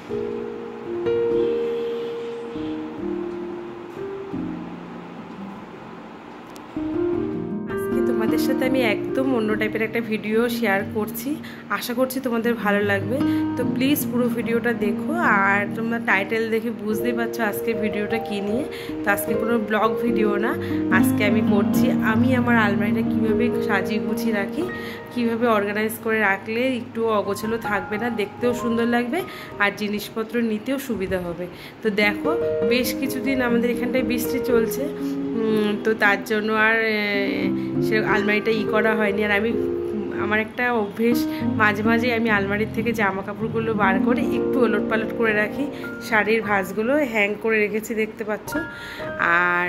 তোমাদের সাথে আমি একদম অন্য টাইপের একটা ভিডিও শেয়ার করছি, আশা করছি তোমাদের ভালো লাগবে। তো প্লিজ পুরো ভিডিওটা দেখো। আর তোমরা টাইটেল দেখে বুঝতেই পারছো আজকে ভিডিওটা কী নিয়ে। তো আজকে কোনো ব্লগ ভিডিও না, আজকে আমি করছি আমি আমার আলমারিটা কীভাবে সাজিয়ে গুছিয়ে রাখি, কীভাবে অর্গানাইজ করে রাখলে একটু অগোছালো থাকবে না, দেখতেও সুন্দর লাগবে আর জিনিসপত্র নিতেও সুবিধা হবে। তো দেখো, বেশ কিছুদিন আমাদের এখানটায় বৃষ্টি চলছে, তো তার জন্য আর সে আলমারিটা করা হয়নি। আর আমি আমার একটা অভ্যেস, মাঝে মাঝে আমি আলমারির থেকে জামা কাপড়গুলো বার করে একটু ওলট পালট করে রাখি। শাড়ির ভাঁজগুলো হ্যাং করে রেখেছি দেখতে পাচ্ছ। আর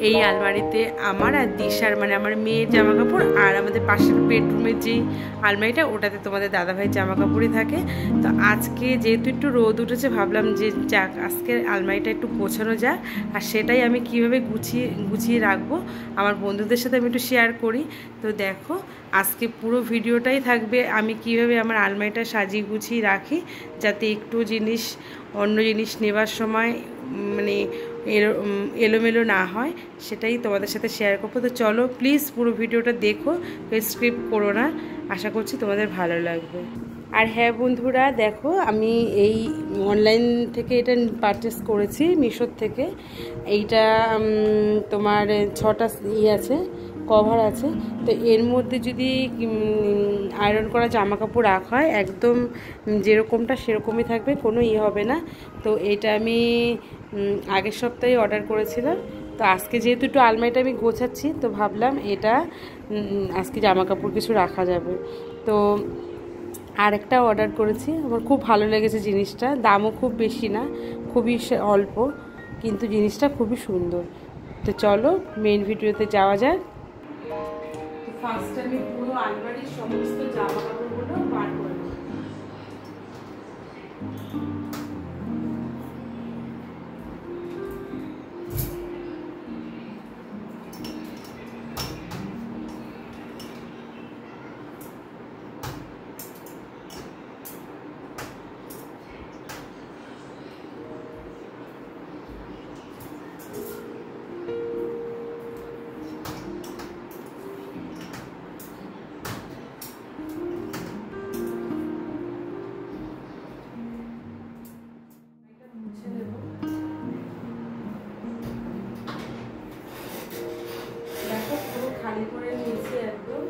এই আলমারিতে আমার আর দিশার, মানে আমার মেয়ের জামা কাপড়, আর আমাদের পাশের বেডরুমের যেই আলমারিটা ওটাতে তোমাদের দাদাভাইয়ের জামা কাপড়ই থাকে। তো আজকে যেহেতু একটু রোদ উঠেছে, ভাবলাম যে যাক আজকে আলমারিটা একটু গোছানো যাক, আর সেটাই আমি কিভাবে গুছিয়ে রাখবো আমার বন্ধুদের সাথে আমি একটু শেয়ার করি। তো দেখো, আজকে পুরো ভিডিওটাই থাকবে আমি কিভাবে আমার আলমারিটা সাজিয়ে গুছিয়ে রাখি, যাতে একটু অন্য জিনিস নেবার সময় মানে এলোমেলো না হয়, সেটাই তোমাদের সাথে শেয়ার করবো। তো চলো প্লিজ পুরো ভিডিওটা দেখো, স্কিপ করো না, আশা করছি তোমাদের ভালো লাগবে। আর হ্যাঁ বন্ধুরা, দেখো আমি এই অনলাইন থেকে এটা পারচেস করেছি, মিশোর থেকে। এইটা তোমার 6টা আছে, কভার আছে। তো এর মধ্যে যদি আয়রন করা জামা কাপড় রাখা হয়, একদম যেরকমটা সেরকমই থাকবে, কোনো হবে না। তো এটা আমি আগের সপ্তাহে অর্ডার করেছিলাম। তো আজকে যেহেতু একটু আলমারিটা আমি গোছাচ্ছি, তো ভাবলাম এটা আজকে জামা কাপড় কিছু রাখা যাবে। তো আরেকটা অর্ডার করেছি, আমার খুব ভালো লেগেছে জিনিসটা, দামও খুব বেশি না, খুবই অল্প, কিন্তু জিনিসটা খুবই সুন্দর। তো চলো মেইন ভিডিওতে যাওয়া যাক। ফার্স্ট আমি পুরো আলমারির সমস্ত জামা কাপড়গুলো বার করে নেব। খালি করে নিয়েছি একদম।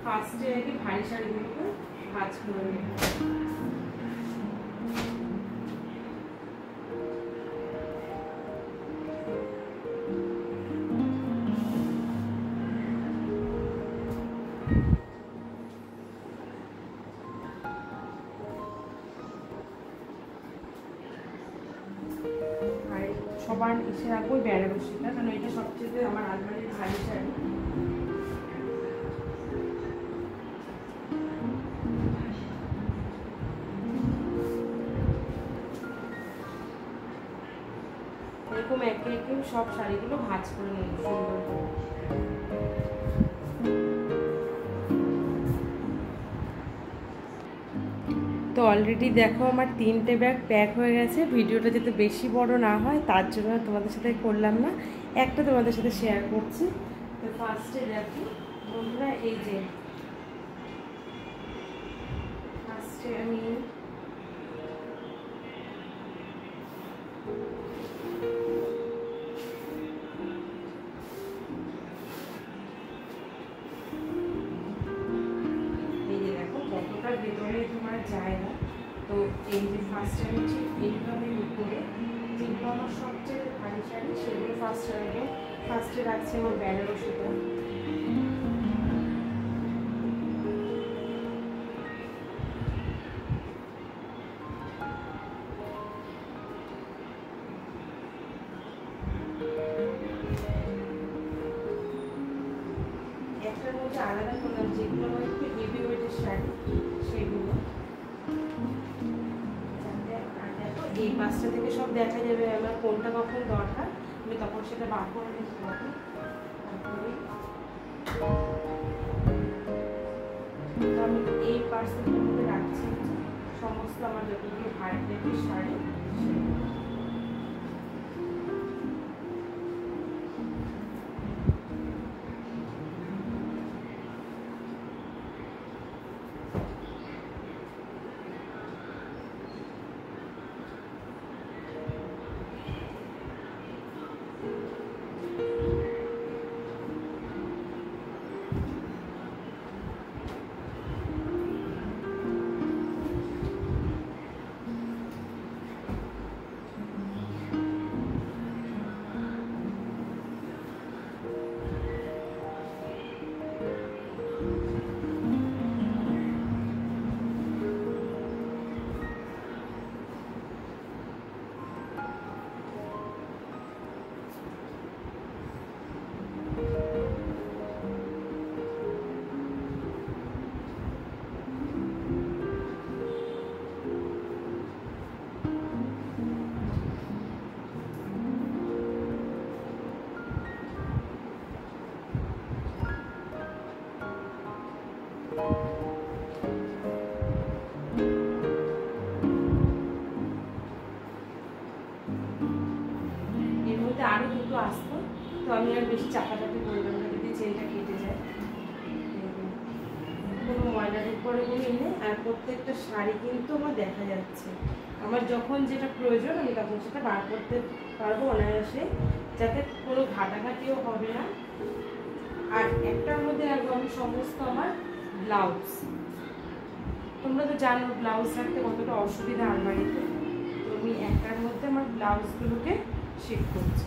ফার্স্টে আগে ভারী শাড়িগুলোকে ভাঁজ করে নেব। আর সবার এসে রাখবো বেনারসিটা, কারণ এটা সবচেয়ে আমার আলমারির ভারী শাড়ি। এরকম একে একে সব শাড়িগুলো ভাঁজ করে নেব সুন্দর করে। তো অলরেডি দেখো আমার 3টে ব্যাগ প্যাক হয়ে গেছে। ভিডিওটা যাতে বেশি বড় না হয় তার জন্য তোমাদের সাথে করলাম না, একটা তোমাদের সাথে শেয়ার করছি। তো ফার্স্টে দেখো বন্ধুরা এই যে ফার্স্টে আমি ভেতরে তোমার জায়গা, তো এই যে ফার্স্ট আমি ঠিক এইভাবে করে যেগুলো আমার সবচেয়ে ভারী শাড়ি সেগুলো ফার্স্টে রাখছি আমার বেনারসিটা। একটার মধ্যে আলাদা করলাম যেগুলো আমার একটু হেভি ওয়েটের শাড়ি সেগুলো। এই পাঁচটা থেকে সব দেখা যাবে আমার কোনটা কখন দরকার, আমি তখন সেটা বার করে নিতে পারবো। তো আমি এই পার্সেলের মধ্যে রাখছি সমস্ত আমার যতগুলো ভারী টাইপের শাড়ি। আরো দুটো আসতো, তো আমি আর বেশি চাপাচাপি করলাম না, যদি চেনটা কেটে যায়। কোনো ময়লার উপরে কোনো নেই, আর প্রত্যেকটা শাড়ি কিন্তু আমার দেখা যাচ্ছে। আমার যখন যেটা প্রয়োজন আমি তখন সেটা বার করতে পারবো অনায়াসে, যাতে কোনো ঘাটাঘাটিও হবে না। আর একটার মধ্যে রাখবো আমি সমস্ত আমার ব্লাউজ। তোমরা তো জানো ব্লাউজ রাখতে কতটা অসুবিধা আলমারিতে, তো আমি একটার মধ্যে আমার ব্লাউজগুলোকে শিফট করছি।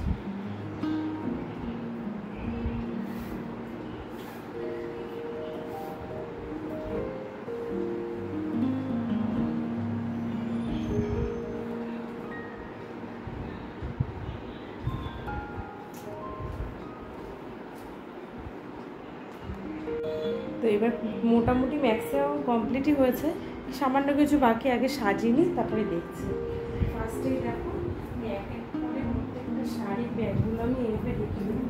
তো এবার মোটামুটি ম্যাক্সিমাম কমপ্লিটই হয়েছে, সামান্য কিছু বাকি, আগে সাজিয়ে নিই তারপরে দেখছি। ফার্স্টেই দেখো এক এক করে প্রত্যেকটা শাড়ির ব্যাগগুলো আমি এইভাবে রেখে দিই।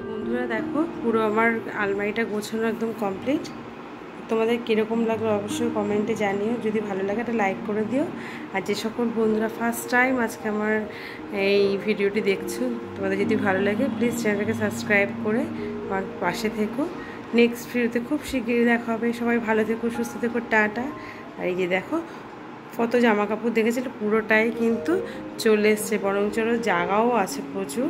বন্ধুরা দেখো পুরো আমার আলমারিটা গোছানো একদম কমপ্লিট। তোমাদের কীরকম লাগলো অবশ্যই কমেন্টে জানিও, যদি ভালো লাগে একটা লাইক করে দিও। আর যে সকল বন্ধুরা ফার্স্ট টাইম আজকে আমার এই ভিডিওটি দেখছো, তোমাদের যদি ভালো লাগে প্লিজ চ্যানেলটাকে সাবস্ক্রাইব করে আমার পাশে থেকো। নেক্সট ভিডিওতে খুব শিগগিরই দেখা হবে। সবাই ভালো থেকো, সুস্থ থেকো, টাটা। আর এই যে দেখো কত জামা কাপড় দেখেছিল পুরোটাই কিন্তু চলে এসছে, বরং চলো জায়গাও আছে প্রচুর।